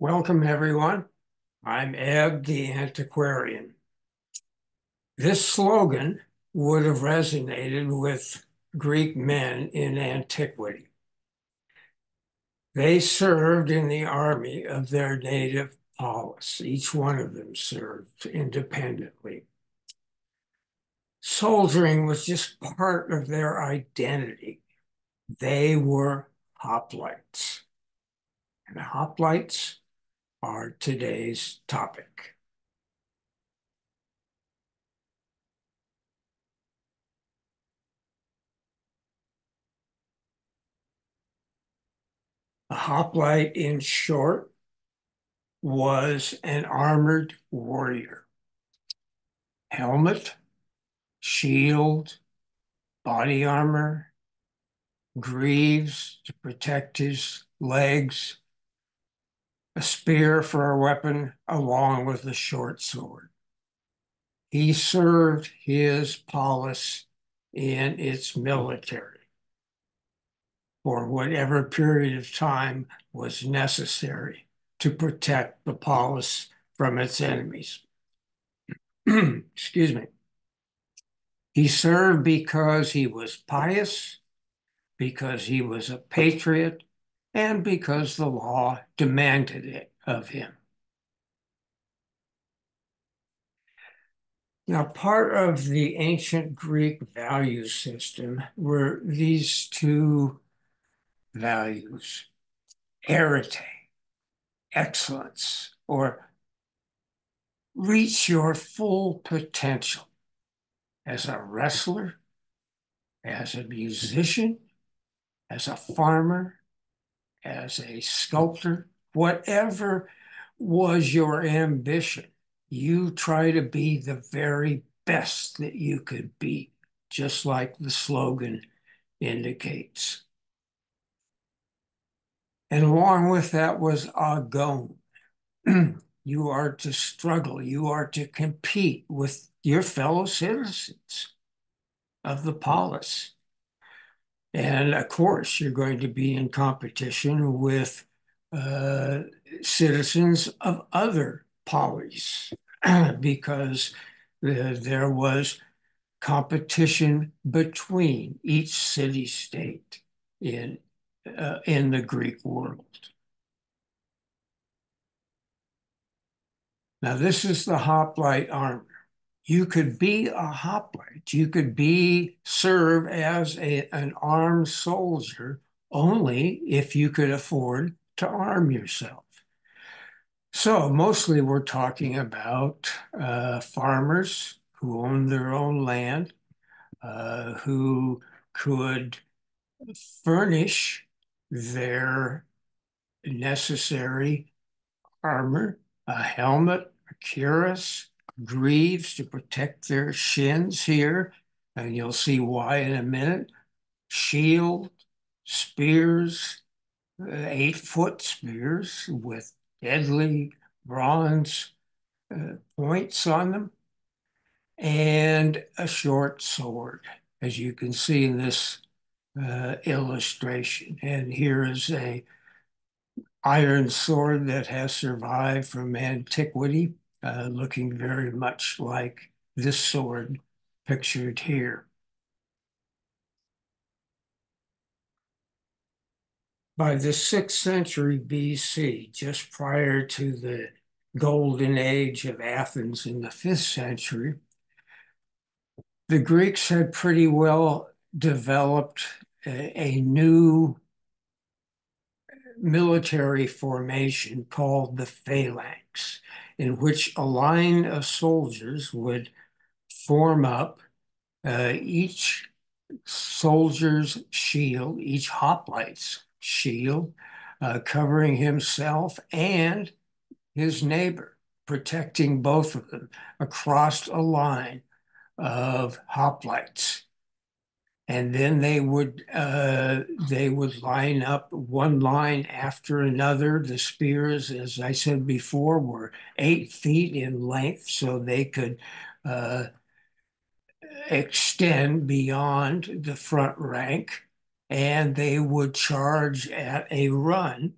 Welcome, everyone. I'm Ed the Antiquarian. This slogan would have resonated with Greek men in antiquity. They served in the army of their native polis. Each one of them served independently. Soldiering was just part of their identity. They were hoplites, and hoplites are today's topic. A hoplite, in short, was an armored warrior. Helmet, shield, body armor, greaves to protect his legs, a spear for a weapon, along with a short sword. He served his polis in its military for whatever period of time was necessary to protect the polis from its enemies. Excuse me. He served because he was pious, because he was a patriot, and because the law demanded it of him. Now, part of the ancient Greek value system were these two values: arete, excellence, or reach your full potential as a wrestler, as a musician, as a farmer, as a sculptor, whatever was your ambition, you try to be the very best that you could be, just like the slogan indicates. And along with that was agon. You are to struggle, you are to compete with your fellow citizens of the polis. And of course, you're going to be in competition with uh, citizens of other polis because there was competition between each city-state in the Greek world. Now, this is the hoplite armor. You could be a hoplite. You could serve as an armed soldier only if you could afford to arm yourself. So mostly we're talking about farmers who owned their own land, who could furnish their necessary armor, a helmet, a cuirass, greaves to protect their shins here, and you'll see why in a minute. Shield, spears, 8-foot spears with deadly bronze points on them, and a short sword, as you can see in this illustration. And here is a iron sword that has survived from antiquity, looking very much like this sword pictured here. By the 6th century BC, just prior to the golden age of Athens in the 5th century, the Greeks had pretty well developed a new military formation called the phalanx, in which a line of soldiers would form up, each soldier's shield, each hoplite's shield, covering himself and his neighbor, protecting both of them across a line of hoplites. And then they would line up one line after another. The spears, as I said before, were 8 feet in length, so they could uh, extend beyond the front rank, and they would charge at a run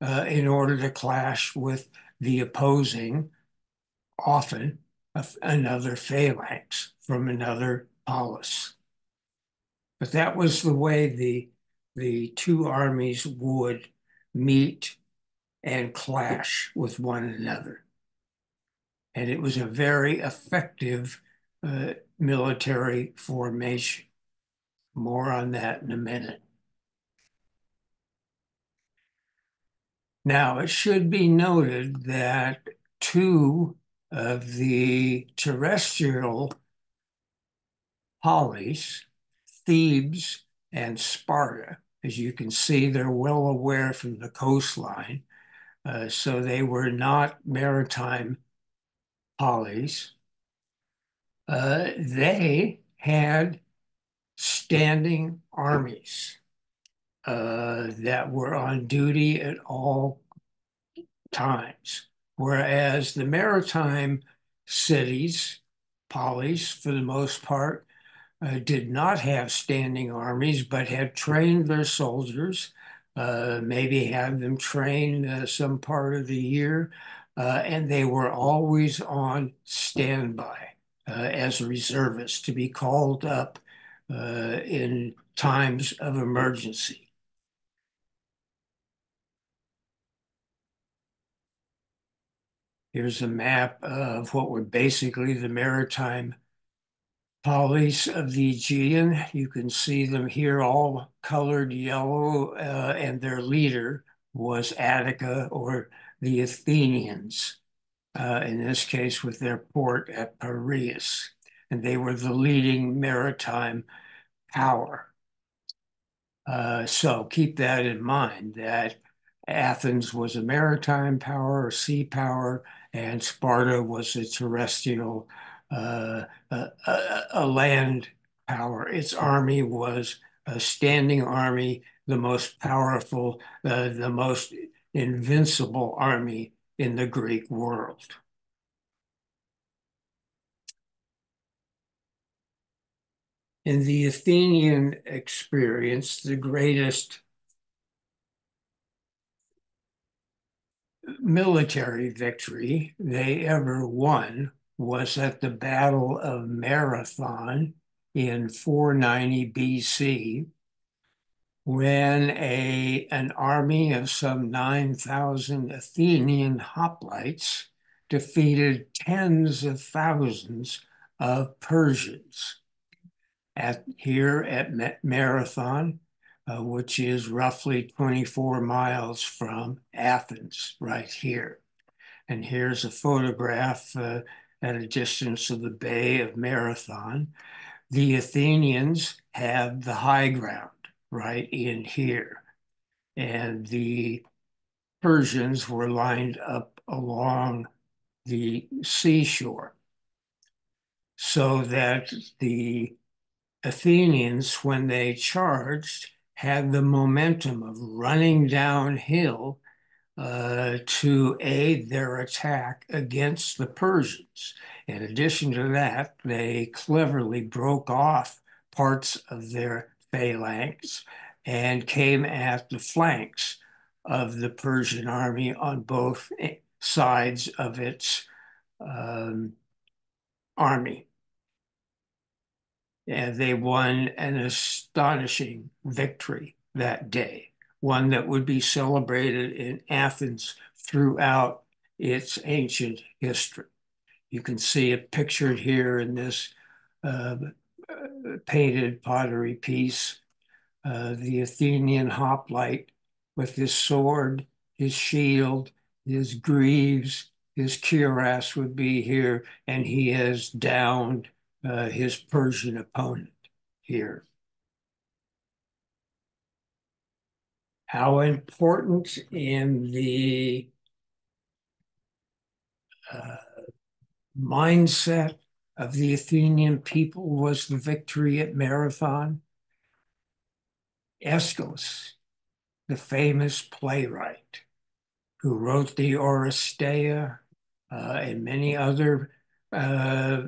in order to clash with the opposing, often another phalanx from another poleis. But that was the way the two armies would meet and clash with one another. And it was a very effective military formation. More on that in a minute. Now, it should be noted that two of the terrestrial poleis, Thebes and Sparta, as you can see, they're well aware from the coastline. So they were not maritime poleis. They had standing armies that were on duty at all times, whereas the maritime cities, polis for the most part, did not have standing armies, but had trained their soldiers, maybe had them train some part of the year, and they were always on standby as reservists to be called up in times of emergency. Here's a map of what were basically the maritime polis of the Aegean. You can see them here all colored yellow, and their leader was Attica or the Athenians, in this case with their port at Piraeus. And they were the leading maritime power. So keep that in mind that Athens was a maritime power, a sea power, and Sparta was a terrestrial, a land power. Its army was a standing army, the most powerful, the most invincible army in the Greek world. In the Athenian experience, the greatest military victory they ever won was at the Battle of Marathon in 490 BC, when an army of some 9,000 Athenian hoplites defeated tens of thousands of Persians here at Marathon, which is roughly 24 miles from Athens, right here. And here's a photograph at a distance of the Bay of Marathon. The Athenians had the high ground right in here, and the Persians were lined up along the seashore, so that the Athenians, when they charged, had the momentum of running downhill to aid their attack against the Persians. In addition to that, they cleverly broke off parts of their phalanx and came at the flanks of the Persian army on both sides of its um, army. And they won an astonishing victory that day, one that would be celebrated in Athens throughout its ancient history. You can see it pictured here in this uh, painted pottery piece, the Athenian hoplite with his sword, his shield, his greaves, his cuirass would be here, and he has downed his Persian opponent here. How important in the uh, mindset of the Athenian people was the victory at Marathon? Aeschylus, the famous playwright who wrote the Oresteia and many other uh,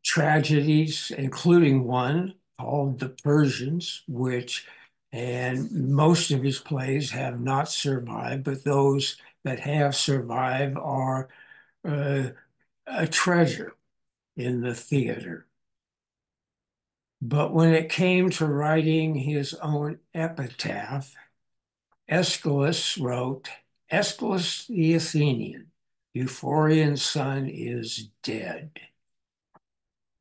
tragedies, including one called The Persians, which And most of his plays have not survived, but those that have survived are uh, a treasure in the theater. But when it came to writing his own epitaph, Aeschylus wrote, Aeschylus the Athenian, Euphorion's son is dead.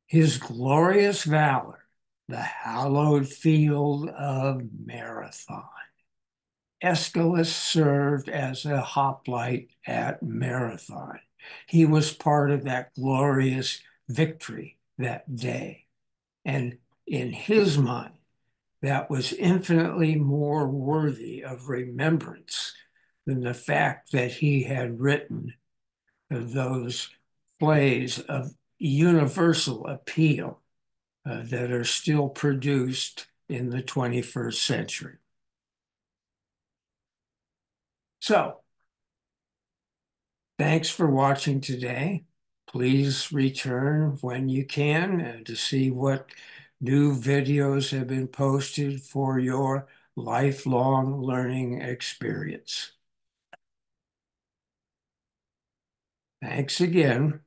His glorious valor, the hallowed field of Marathon. Aeschylus served as a hoplite at Marathon. He was part of that glorious victory that day. And in his mind, that was infinitely more worthy of remembrance than the fact that he had written those plays of universal appeal that are still produced in the 21st century. So, thanks for watching today. Please return when you can to see what new videos have been posted for your lifelong learning experience. Thanks again.